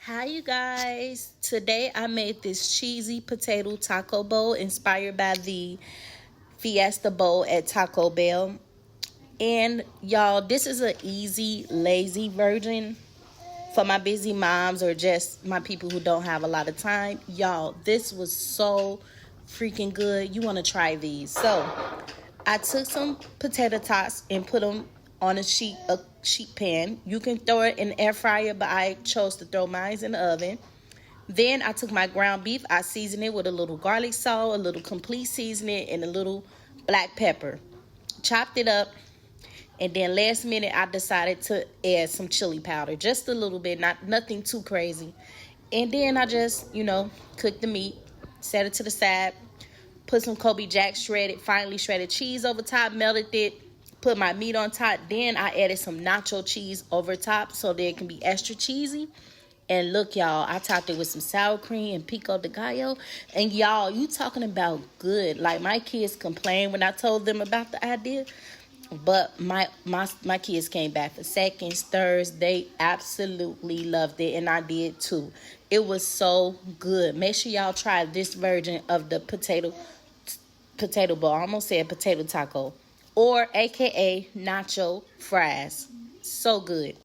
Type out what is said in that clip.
Hi you guys, today I made this cheesy potato taco bowl inspired by the Fiesta bowl at Taco Bell. And y'all, this is an easy, lazy version for my busy moms or just my people who don't have a lot of time. Y'all, this was so freaking good. You want to try these. So I took some potato tots and put them on a sheet pan. You can throw it in the air fryer, but I chose to throw mine in the oven. Then I took my ground beef. I seasoned it with a little garlic salt, a little complete seasoning, and a little black pepper. Chopped it up, and then last minute I decided to add some chili powder, just a little bit, not nothing too crazy. And then I just, cooked the meat, set it to the side, put some Kobe Jack finely shredded cheese over top, melted it, put my meat on top. Then I added some nacho cheese over top so that it can be extra cheesy. And look, y'all, I topped it with some sour cream and pico de gallo. And y'all, you talking about good. Like, my kids complained when I told them about the idea. But my kids came back for seconds, thirds. They absolutely loved it, and I did too. It was so good. Make sure y'all try this version of the potato bowl. I almost said potato taco, or AKA nacho fries. So good.